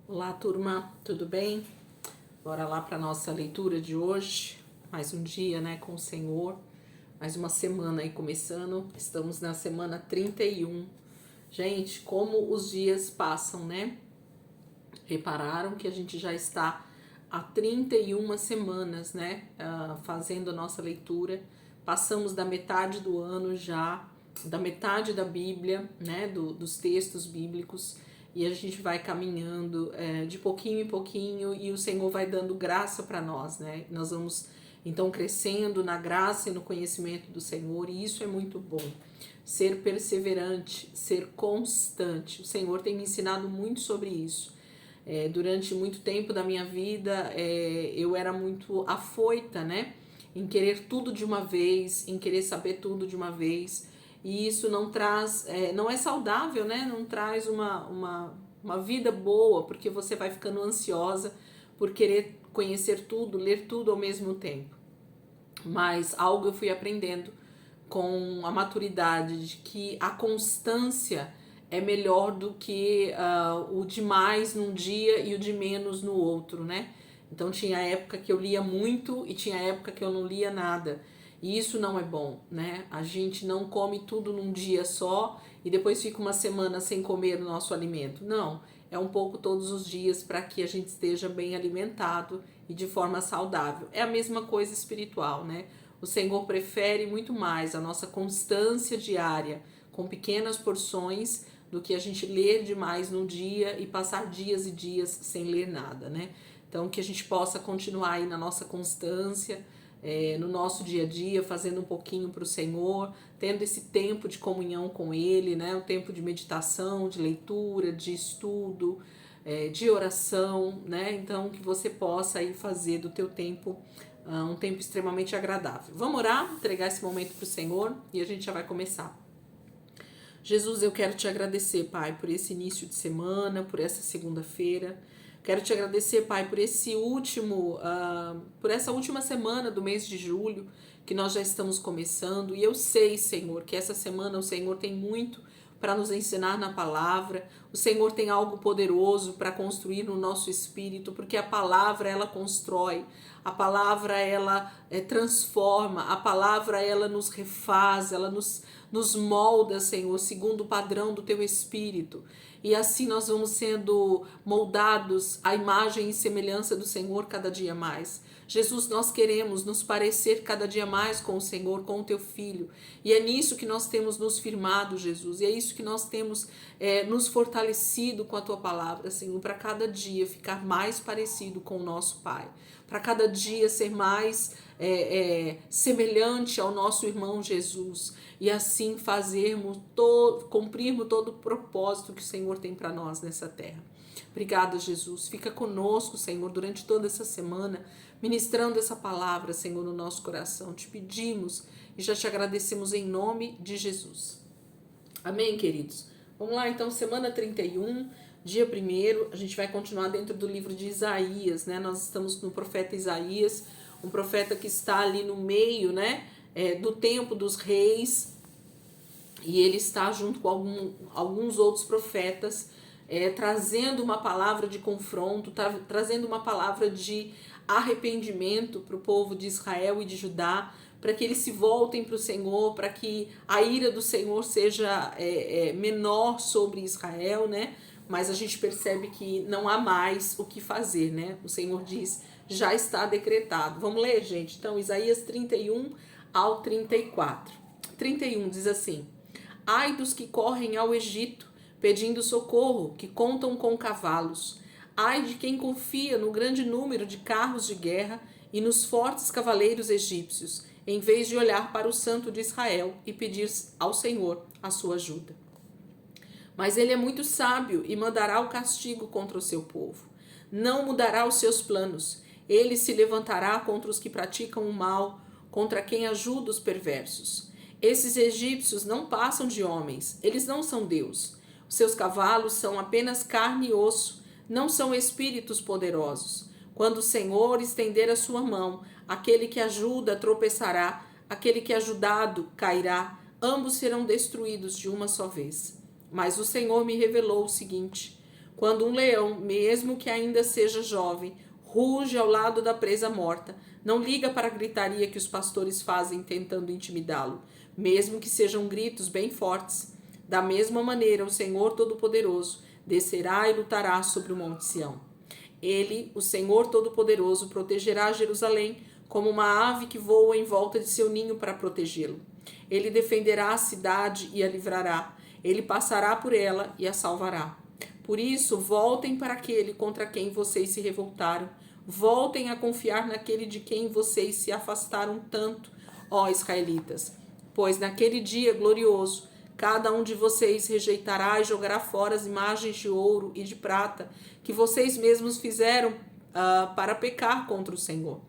Olá, turma, tudo bem? Bora lá para nossa leitura de hoje. Mais um dia, né, com o Senhor. Mais uma semana aí começando. Estamos na semana 31. Gente, como os dias passam, né? Repararam que a gente já está há 31 semanas, né, fazendo a nossa leitura. Passamos da metade do ano já, da metade da Bíblia, né, dos textos bíblicos, e a gente vai caminhando de pouquinho em pouquinho, e o Senhor vai dando graça para nós, né? Nós vamos então crescendo na graça e no conhecimento do Senhor, e isso é muito bom. Ser perseverante, ser constante. O Senhor tem me ensinado muito sobre isso. Durante muito tempo da minha vida, eu era muito afoita, né? Em querer tudo de uma vez, em querer saber tudo de uma vez. E isso não traz, não é saudável, né? Não traz uma vida boa, porque você vai ficando ansiosa por querer conhecer tudo, ler tudo ao mesmo tempo. Mas algo eu fui aprendendo com a maturidade de que a constância é melhor do que o de mais num dia e o de menos no outro, né? Então tinha época que eu lia muito e tinha época que eu não lia nada. E isso não é bom, né? A gente não come tudo num dia só e depois fica uma semana sem comer o nosso alimento. Não, é um pouco todos os dias para que a gente esteja bem alimentado e de forma saudável. É a mesma coisa espiritual, né? O Senhor prefere muito mais a nossa constância diária, com pequenas porções, do que a gente ler demais num dia e passar dias e dias sem ler nada, né? Então, que a gente possa continuar aí na nossa constância, no nosso dia a dia, fazendo um pouquinho para o Senhor, tendo esse tempo de comunhão com Ele, né? O tempo de meditação, de leitura, de estudo, de oração, né? Então, que você possa aí fazer do teu tempo um tempo extremamente agradável. Vamos orar, entregar esse momento para o Senhor e a gente já vai começar. Jesus, eu quero te agradecer, Pai, por esse início de semana, por essa segunda-feira. Quero te agradecer, Pai, por por essa última semana do mês de julho, que nós já estamos começando. E eu sei, Senhor, que essa semana o Senhor tem muito para nos ensinar na palavra. O Senhor tem algo poderoso para construir no nosso espírito, porque a palavra ela constrói, a palavra ela transforma, a palavra ela nos refaz, ela nos molda, Senhor, segundo o padrão do teu espírito. E assim nós vamos sendo moldados à imagem e semelhança do Senhor cada dia mais. Jesus, nós queremos nos parecer cada dia mais com o Senhor, com o teu Filho. E é nisso que nós temos nos firmado, Jesus. E é isso que nós temos nos fortalecido com a tua palavra, Senhor, para cada dia ficar mais parecido com o nosso Pai. Para cada dia ser mais semelhante ao nosso irmão Jesus. E assim cumprirmos todo o propósito que o Senhor tem para nós nessa terra. Obrigada, Jesus. Fica conosco, Senhor, durante toda essa semana, ministrando essa palavra, Senhor, no nosso coração. Te pedimos e já te agradecemos em nome de Jesus. Amém, queridos? Vamos lá, então, semana 31, dia 1º, a gente vai continuar dentro do livro de Isaías, né? Nós estamos no profeta Isaías, um profeta que está ali no meio, né, do tempo dos reis, e ele está junto com alguns outros profetas, trazendo uma palavra de confronto, trazendo uma palavra de arrependimento para o povo de Israel e de Judá, para que eles se voltem para o Senhor, para que a ira do Senhor seja menor sobre Israel, né? Mas a gente percebe que não há mais o que fazer, né? O Senhor diz, já está decretado. Vamos ler, gente? Então, Isaías 31 ao 34. 31 diz assim: Ai dos que correm ao Egito, pedindo socorro, que contam com cavalos. Ai de quem confia no grande número de carros de guerra e nos fortes cavaleiros egípcios, em vez de olhar para o Santo de Israel e pedir ao Senhor a sua ajuda. Mas ele é muito sábio e mandará o castigo contra o seu povo. Não mudará os seus planos. Ele se levantará contra os que praticam o mal, contra quem ajuda os perversos. Esses egípcios não passam de homens, eles não são Deus. Os seus cavalos são apenas carne e osso, não são espíritos poderosos. Quando o Senhor estender a sua mão, aquele que ajuda tropeçará, aquele que é ajudado cairá, ambos serão destruídos de uma só vez. Mas o Senhor me revelou o seguinte: Quando um leão, mesmo que ainda seja jovem, ruge ao lado da presa morta, não liga para a gritaria que os pastores fazem tentando intimidá-lo, mesmo que sejam gritos bem fortes. Da mesma maneira, o Senhor Todo-Poderoso descerá e lutará sobre o Monte Sião. Ele, o Senhor Todo-Poderoso, protegerá Jerusalém como uma ave que voa em volta de seu ninho para protegê-lo. Ele defenderá a cidade e a livrará. Ele passará por ela e a salvará. Por isso, voltem para aquele contra quem vocês se revoltaram. Voltem a confiar naquele de quem vocês se afastaram tanto, ó israelitas. Pois naquele dia glorioso, cada um de vocês rejeitará e jogará fora as imagens de ouro e de prata que vocês mesmos fizeram para pecar contra o Senhor.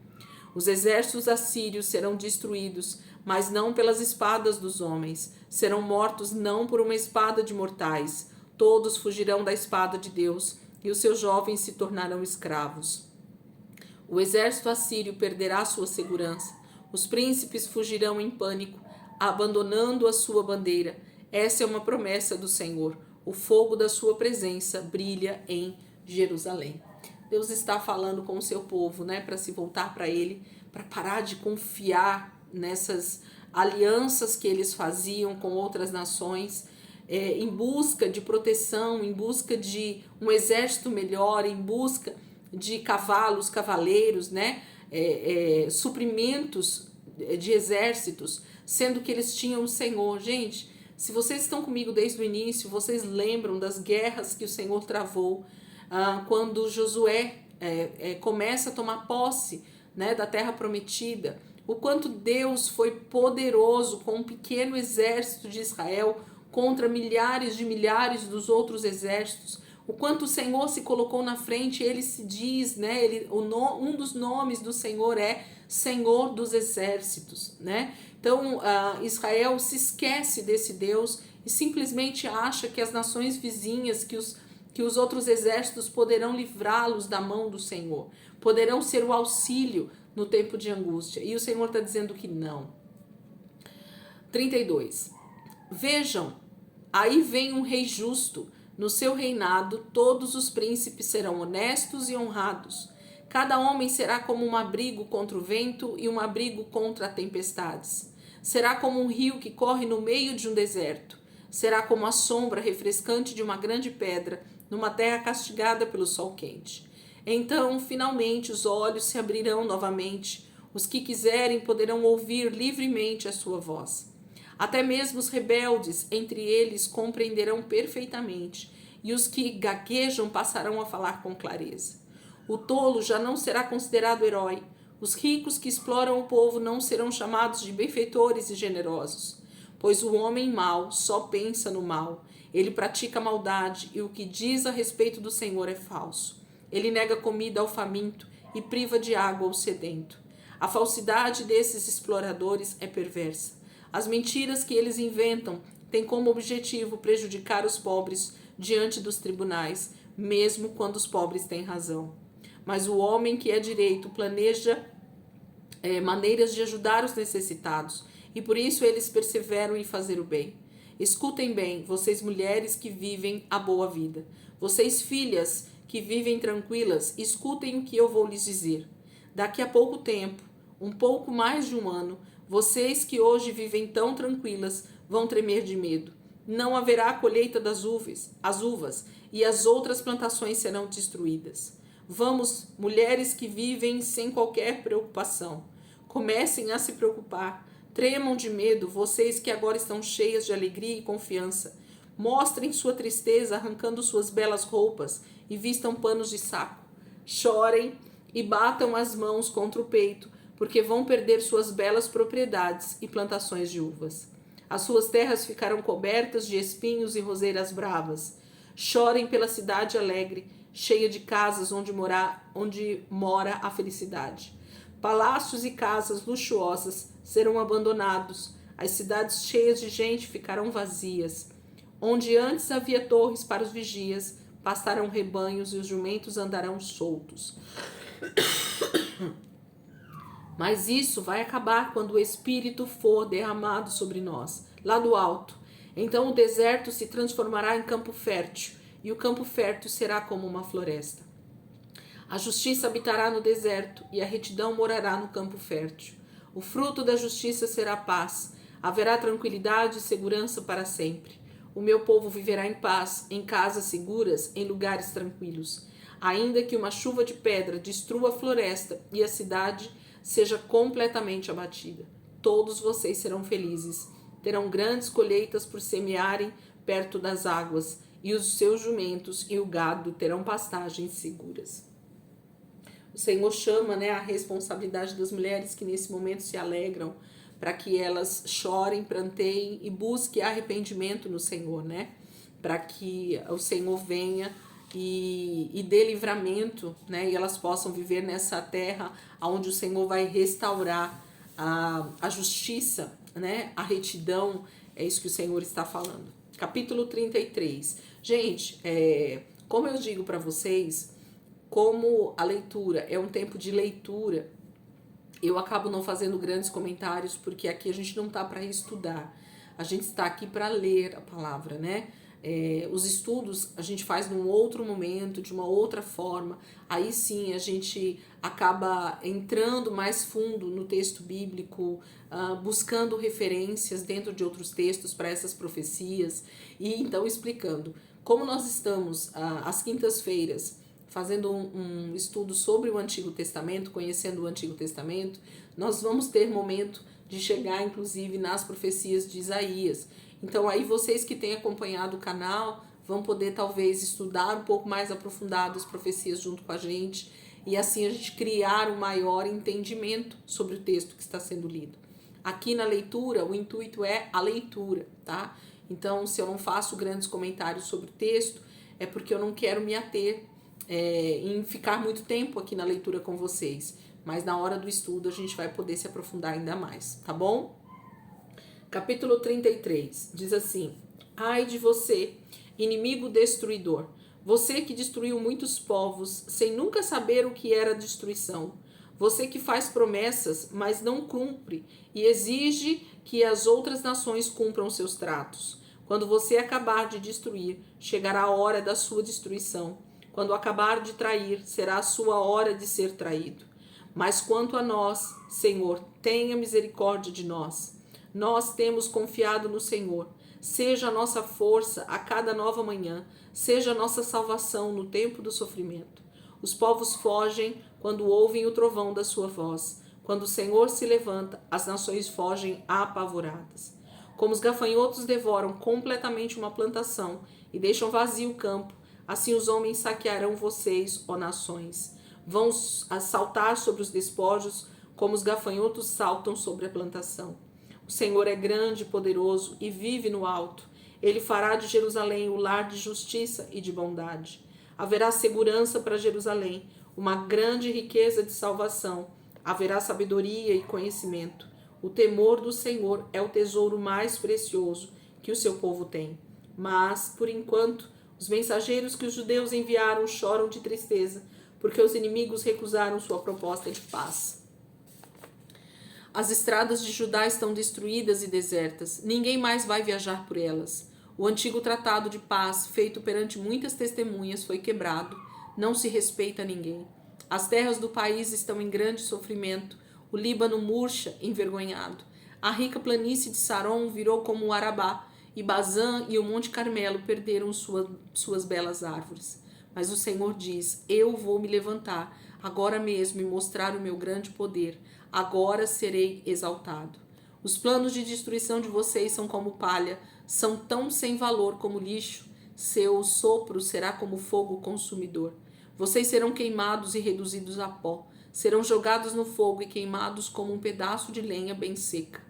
Os exércitos assírios serão destruídos, mas não pelas espadas dos homens. Serão mortos não por uma espada de mortais. Todos fugirão da espada de Deus, e os seus jovens se tornarão escravos. O exército assírio perderá sua segurança. Os príncipes fugirão em pânico, abandonando a sua bandeira. Essa é uma promessa do Senhor. O fogo da sua presença brilha em Jerusalém. Deus está falando com o seu povo, né, para se voltar para Ele, para parar de confiar nessas alianças que eles faziam com outras nações, em busca de proteção, em busca de um exército melhor, em busca de cavalos, cavaleiros, né, suprimentos de exércitos, sendo que eles tinham o Senhor. Gente, se vocês estão comigo desde o início, vocês lembram das guerras que o Senhor travou, quando Josué começa a tomar posse, né, da terra prometida, o quanto Deus foi poderoso com um pequeno exército de Israel contra milhares de milhares dos outros exércitos, o quanto o Senhor se colocou na frente. Ele se diz, né, um dos nomes do Senhor é Senhor dos Exércitos, né? Então Israel se esquece desse Deus e simplesmente acha que as nações vizinhas, que os outros exércitos poderão livrá-los da mão do Senhor, poderão ser o auxílio no tempo de angústia. E o Senhor está dizendo que não. 32. Vejam, aí vem um rei justo. No seu reinado, todos os príncipes serão honestos e honrados. Cada homem será como um abrigo contra o vento e um abrigo contra tempestades. Será como um rio que corre no meio de um deserto. Será como a sombra refrescante de uma grande pedra numa terra castigada pelo sol quente. Então, finalmente, os olhos se abrirão novamente. Os que quiserem poderão ouvir livremente a sua voz. Até mesmo os rebeldes entre eles compreenderão perfeitamente, e os que gaguejam passarão a falar com clareza. O tolo já não será considerado herói. Os ricos que exploram o povo não serão chamados de benfeitores e generosos. Pois o homem mau só pensa no mal. Ele pratica maldade, e o que diz a respeito do Senhor é falso. Ele nega comida ao faminto e priva de água ao sedento. A falsidade desses exploradores é perversa. As mentiras que eles inventam têm como objetivo prejudicar os pobres diante dos tribunais, mesmo quando os pobres têm razão. Mas o homem que é direito planeja maneiras de ajudar os necessitados, e por isso eles perseveram em fazer o bem. Escutem bem, vocês mulheres que vivem a boa vida. Vocês filhas que vivem tranquilas, escutem o que eu vou lhes dizer. Daqui a pouco tempo, um pouco mais de um ano, vocês que hoje vivem tão tranquilas vão tremer de medo. Não haverá colheita das uvas, e as outras plantações serão destruídas. Vamos, mulheres que vivem sem qualquer preocupação, comecem a se preocupar. Tremam de medo, vocês que agora estão cheias de alegria e confiança. Mostrem sua tristeza arrancando suas belas roupas e vistam panos de saco. Chorem e batam as mãos contra o peito, porque vão perder suas belas propriedades e plantações de uvas. As suas terras ficarão cobertas de espinhos e roseiras bravas. Chorem pela cidade alegre, cheia de casas onde mora a felicidade. Palácios e casas luxuosas serão abandonados. As cidades cheias de gente ficarão vazias. Onde antes havia torres para os vigias, pastarão rebanhos e os jumentos andarão soltos. Mas isso vai acabar quando o Espírito for derramado sobre nós, lá do alto. Então o deserto se transformará em campo fértil e o campo fértil será como uma floresta. A justiça habitará no deserto, e a retidão morará no campo fértil. O fruto da justiça será paz. Haverá tranquilidade e segurança para sempre. O meu povo viverá em paz, em casas seguras, em lugares tranquilos. Ainda que uma chuva de pedra destrua a floresta e a cidade seja completamente abatida, todos vocês serão felizes. Terão grandes colheitas por semearem perto das águas, e os seus jumentos e o gado terão pastagens seguras. O Senhor chama, a responsabilidade das mulheres que nesse momento se alegram, para que elas chorem, pranteiem e busquem arrependimento no Senhor, para que o Senhor venha e dê livramento, e elas possam viver nessa terra onde o Senhor vai restaurar a justiça, a retidão. É isso que o Senhor está falando. Capítulo 33. Gente, como eu digo para vocês, como a leitura é um tempo de leitura, eu acabo não fazendo grandes comentários, porque aqui a gente não está para estudar, a gente está aqui para ler a palavra, os estudos a gente faz num outro momento, de uma outra forma, aí sim a gente acaba entrando mais fundo no texto bíblico, buscando referências dentro de outros textos para essas profecias, e então explicando. Como nós estamos às quintas-feiras fazendo um estudo sobre o Antigo Testamento, conhecendo o Antigo Testamento, nós vamos ter momento de chegar, inclusive, nas profecias de Isaías. Então, aí vocês que têm acompanhado o canal vão poder, talvez, estudar um pouco mais aprofundado as profecias junto com a gente, e assim a gente criar um maior entendimento sobre o texto que está sendo lido. Aqui na leitura, o intuito é a leitura, tá? Então, se eu não faço grandes comentários sobre o texto, é porque eu não quero me ater em ficar muito tempo aqui na leitura com vocês, mas na hora do estudo a gente vai poder se aprofundar ainda mais, tá bom? Capítulo 33 diz assim: ai de você, inimigo destruidor, você que destruiu muitos povos sem nunca saber o que era destruição, você que faz promessas, mas não cumpre e exige que as outras nações cumpram seus tratos. Quando você acabar de destruir, chegará a hora da sua destruição. Quando acabar de trair, será a sua hora de ser traído. Mas quanto a nós, Senhor, tenha misericórdia de nós. Nós temos confiado no Senhor. Seja a nossa força a cada nova manhã, seja a nossa salvação no tempo do sofrimento. Os povos fogem quando ouvem o trovão da sua voz. Quando o Senhor se levanta, as nações fogem apavoradas. Como os gafanhotos devoram completamente uma plantação e deixam vazio o campo, assim os homens saquearão vocês, ó nações. Vão saltar sobre os despojos, como os gafanhotos saltam sobre a plantação. O Senhor é grande e poderoso e vive no alto. Ele fará de Jerusalém o lar de justiça e de bondade. Haverá segurança para Jerusalém, uma grande riqueza de salvação. Haverá sabedoria e conhecimento. O temor do Senhor é o tesouro mais precioso que o seu povo tem. Mas, por enquanto, os mensageiros que os judeus enviaram choram de tristeza, porque os inimigos recusaram sua proposta de paz. As estradas de Judá estão destruídas e desertas. Ninguém mais vai viajar por elas. O antigo tratado de paz, feito perante muitas testemunhas, foi quebrado. Não se respeita ninguém. As terras do país estão em grande sofrimento. O Líbano murcha, envergonhado. A rica planície de Saron virou como o Arabá, e Bazã e o Monte Carmelo perderam suas belas árvores. Mas o Senhor diz: eu vou me levantar agora mesmo e mostrar o meu grande poder. Agora serei exaltado. Os planos de destruição de vocês são como palha, são tão sem valor como lixo. Seu sopro será como fogo consumidor. Vocês serão queimados e reduzidos a pó. Serão jogados no fogo e queimados como um pedaço de lenha bem seca.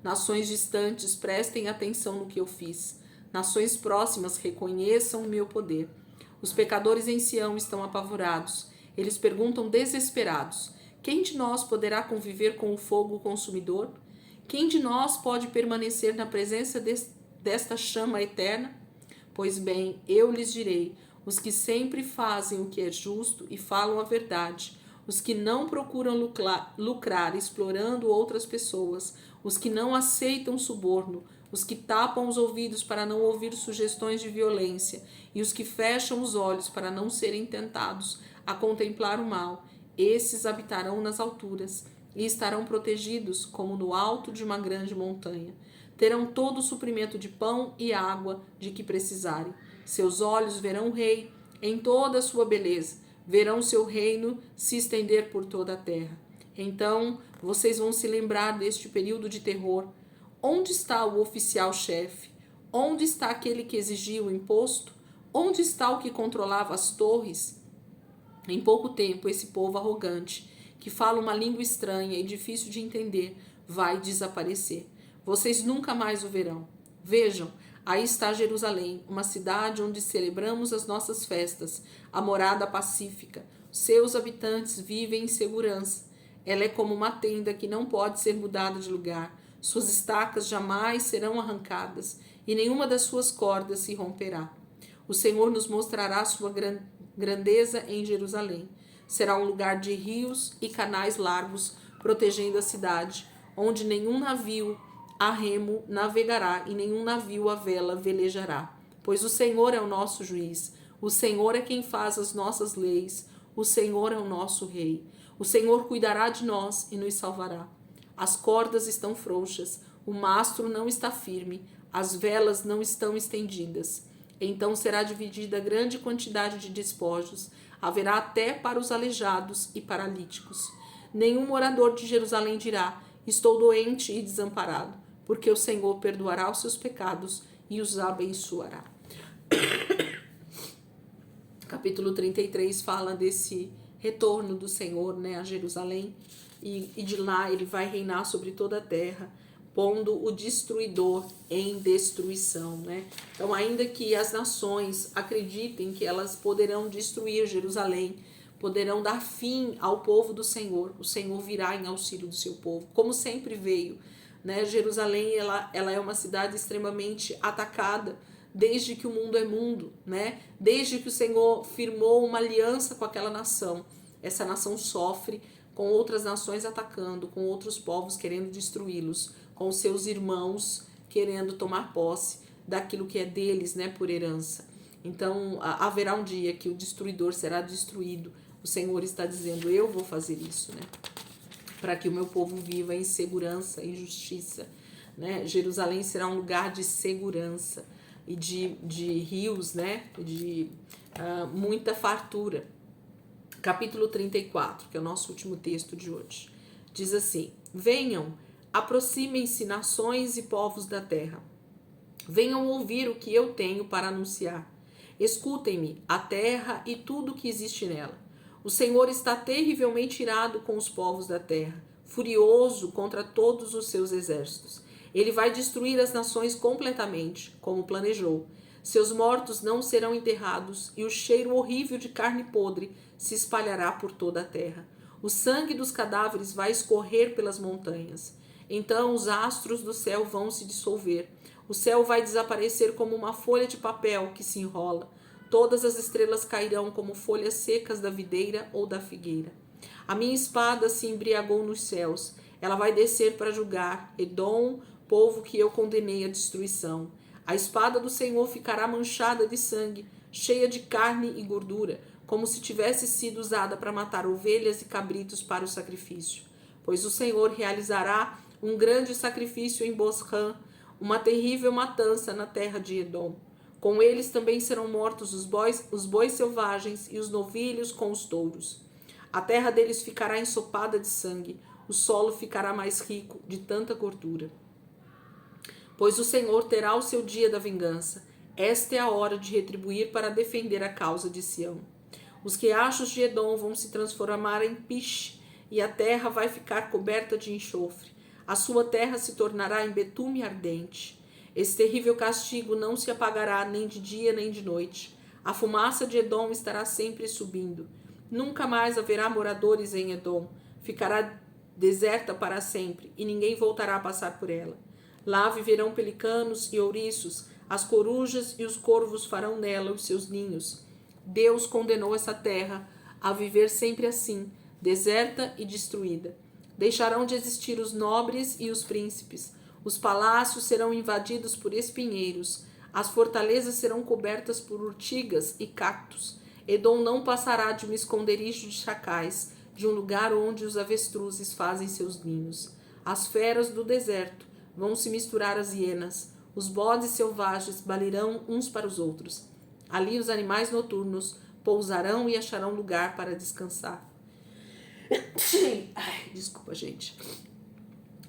Nações distantes, prestem atenção no que eu fiz. Nações próximas, reconheçam o meu poder. Os pecadores em Sião estão apavorados. Eles perguntam desesperados: quem de nós poderá conviver com o fogo consumidor? Quem de nós pode permanecer na presença desta chama eterna? Pois bem, eu lhes direi: os que sempre fazem o que é justo e falam a verdade, os que não procuram lucrar explorando outras pessoas, os que não aceitam suborno, os que tapam os ouvidos para não ouvir sugestões de violência e os que fecham os olhos para não serem tentados a contemplar o mal, esses habitarão nas alturas e estarão protegidos como no alto de uma grande montanha. Terão todo o suprimento de pão e água de que precisarem. Seus olhos verão o rei em toda a sua beleza, verão seu reino se estender por toda a terra. Então vocês vão se lembrar deste período de terror. Onde está o oficial-chefe? Onde está aquele que exigia o imposto? Onde está o que controlava as torres? Em pouco tempo, esse povo arrogante, que fala uma língua estranha e difícil de entender, vai desaparecer. Vocês nunca mais o verão. Vejam, aí está Jerusalém, uma cidade onde celebramos as nossas festas, a morada pacífica. Seus habitantes vivem em segurança. Ela é como uma tenda que não pode ser mudada de lugar. Suas estacas jamais serão arrancadas e nenhuma das suas cordas se romperá. O Senhor nos mostrará sua grandeza em Jerusalém. Será um lugar de rios e canais largos, protegendo a cidade, onde nenhum navio a remo navegará e nenhum navio a vela velejará. Pois o Senhor é o nosso juiz, o Senhor é quem faz as nossas leis, o Senhor é o nosso rei. O Senhor cuidará de nós e nos salvará. As cordas estão frouxas, o mastro não está firme, as velas não estão estendidas. Então será dividida grande quantidade de despojos, haverá até para os aleijados e paralíticos. Nenhum morador de Jerusalém dirá: estou doente e desamparado, porque o Senhor perdoará os seus pecados e os abençoará. Capítulo 33 fala desse retorno do Senhor, né, a Jerusalém, e de lá ele vai reinar sobre toda a terra, pondo o destruidor em destruição, né? Então, ainda que as nações acreditem que elas poderão destruir Jerusalém, poderão dar fim ao povo do Senhor, o Senhor virá em auxílio do seu povo, como sempre veio, né? Jerusalém, ela é uma cidade extremamente atacada desde que o mundo é mundo, né? Desde que o Senhor firmou uma aliança com aquela nação, essa nação sofre com outras nações atacando, com outros povos querendo destruí-los, com seus irmãos querendo tomar posse daquilo que é deles, né, por herança. Então, haverá um dia que o destruidor será destruído. O Senhor está dizendo: eu vou fazer isso, né, para que o meu povo viva em segurança, em justiça, né? Jerusalém será um lugar de segurança e de rios, né, de muita fartura. Capítulo 34, que é o nosso último texto de hoje, diz assim: venham, aproximem-se nações e povos da terra. Venham ouvir o que eu tenho para anunciar. Escutem-me, a terra e tudo o que existe nela. O Senhor está terrivelmente irado com os povos da terra, furioso contra todos os seus exércitos. Ele vai destruir as nações completamente, como planejou. Seus mortos não serão enterrados e o cheiro horrível de carne podre se espalhará por toda a terra. O sangue dos cadáveres vai escorrer pelas montanhas. Então os astros do céu vão se dissolver. O céu vai desaparecer como uma folha de papel que se enrola. Todas as estrelas cairão como folhas secas da videira ou da figueira. A minha espada se embriagou nos céus. Ela vai descer para julgar Edom, povo que eu condenei à destruição. A espada do Senhor ficará manchada de sangue, cheia de carne e gordura, como se tivesse sido usada para matar ovelhas e cabritos para o sacrifício. Pois o Senhor realizará um grande sacrifício em Bosrã, uma terrível matança na terra de Edom. Com eles também serão mortos os bois selvagens e os novilhos com os touros. A terra deles ficará ensopada de sangue, o solo ficará mais rico de tanta gordura. Pois o Senhor terá o seu dia da vingança. Esta é a hora de retribuir para defender a causa de Sião. Os riachos de Edom vão se transformar em piche, e a terra vai ficar coberta de enxofre. A sua terra se tornará em betume ardente. Esse terrível castigo não se apagará nem de dia nem de noite. A fumaça de Edom estará sempre subindo. Nunca mais haverá moradores em Edom. Ficará deserta para sempre, e ninguém voltará a passar por ela. Lá viverão pelicanos e ouriços, as corujas e os corvos farão nela os seus ninhos. Deus condenou essa terra a viver sempre assim, deserta e destruída. Deixarão de existir os nobres e os príncipes. Os palácios serão invadidos por espinheiros, as fortalezas serão cobertas por urtigas e cactos. Edom não passará de um esconderijo de chacais, de um lugar onde os avestruzes fazem seus ninhos. As feras do deserto vão se misturar às hienas, os bodes selvagens balirão uns para os outros. Ali os animais noturnos pousarão e acharão lugar para descansar. Ai, desculpa, gente.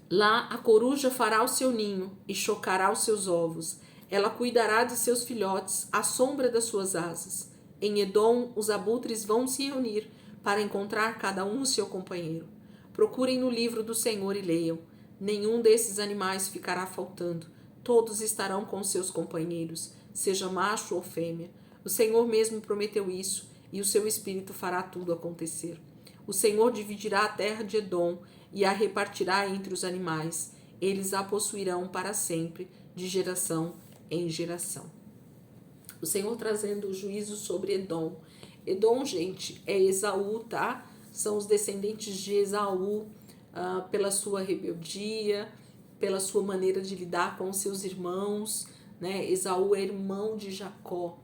Lá a coruja fará o seu ninho e chocará os seus ovos. Ela cuidará de seus filhotes à sombra das suas asas. Em Edom, os abutres vão se reunir para encontrar cada um o seu companheiro. Procurem no livro do Senhor e leiam. Nenhum desses animais ficará faltando. Todos estarão com seus companheiros, seja macho ou fêmea. O Senhor mesmo prometeu isso, e o seu Espírito fará tudo acontecer. O Senhor dividirá a terra de Edom e a repartirá entre os animais. Eles a possuirão para sempre, de geração em geração. O Senhor trazendo o juízo sobre Edom. Edom, gente, é Esaú, tá? São os descendentes de Esaú, pela sua rebeldia, pela sua maneira de lidar com seus irmãos, né? Esaú é irmão de Jacó.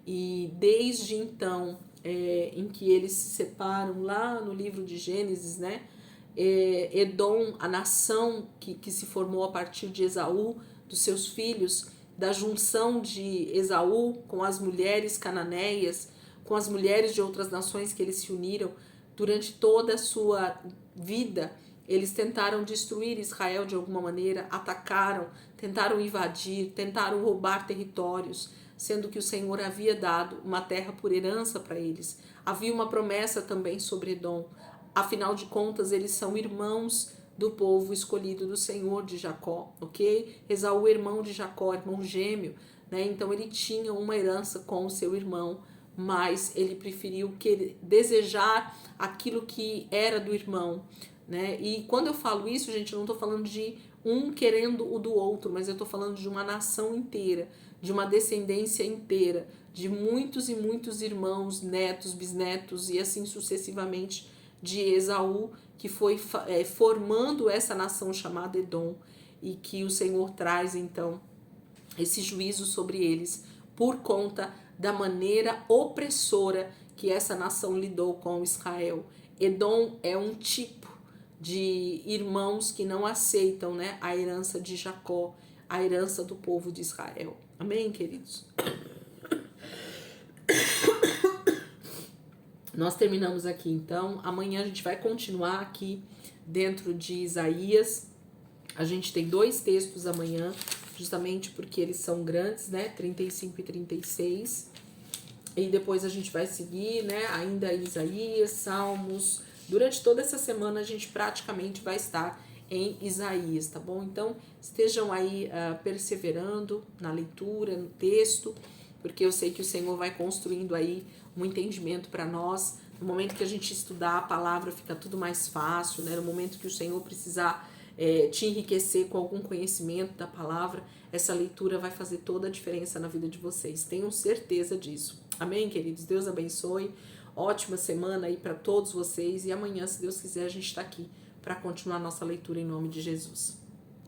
E desde então, em que eles se separam, lá no livro de Gênesis, né? Edom, a nação que se formou a partir de Esaú, dos seus filhos, da junção de Esaú com as mulheres cananeias, com as mulheres de outras nações que eles se uniram durante toda a sua vida. Eles tentaram destruir Israel de alguma maneira, atacaram, tentaram invadir, tentaram roubar territórios, sendo que o Senhor havia dado uma terra por herança para eles. Havia uma promessa também sobre Edom. Afinal de contas, eles são irmãos do povo escolhido do Senhor, de Jacó, ok? Esaú, irmão de Jacó, irmão gêmeo, né? Então ele tinha uma herança com o seu irmão, mas ele preferiu desejar aquilo que era do irmão, né? E quando eu falo isso, gente, eu não estou falando de um querendo o do outro, mas eu estou falando de uma nação inteira, de uma descendência inteira, de muitos e muitos irmãos, netos, bisnetos e assim sucessivamente de Esaú, que foi formando essa nação chamada Edom, e que o Senhor traz então esse juízo sobre eles por conta da maneira opressora que essa nação lidou com Israel. Edom é um tipo de irmãos que não aceitam, né, a herança de Jacó, a herança do povo de Israel. Amém, queridos? Nós terminamos aqui, então. Amanhã a gente vai continuar aqui dentro de Isaías. A gente tem 2 textos amanhã, justamente porque eles são grandes, né? 35 e 36. E depois a gente vai seguir, né? Ainda Isaías, Salmos. Durante toda essa semana a gente praticamente vai estar em Isaías, tá bom? Então estejam aí perseverando na leitura, no texto, porque eu sei que o Senhor vai construindo aí um entendimento para nós. No momento que a gente estudar a palavra fica tudo mais fácil, né? No momento que o Senhor precisar te enriquecer com algum conhecimento da palavra, essa leitura vai fazer toda a diferença na vida de vocês. Tenham certeza disso. Amém, queridos? Deus abençoe. Ótima semana aí para todos vocês. E amanhã, se Deus quiser, a gente está aqui para continuar a nossa leitura em nome de Jesus.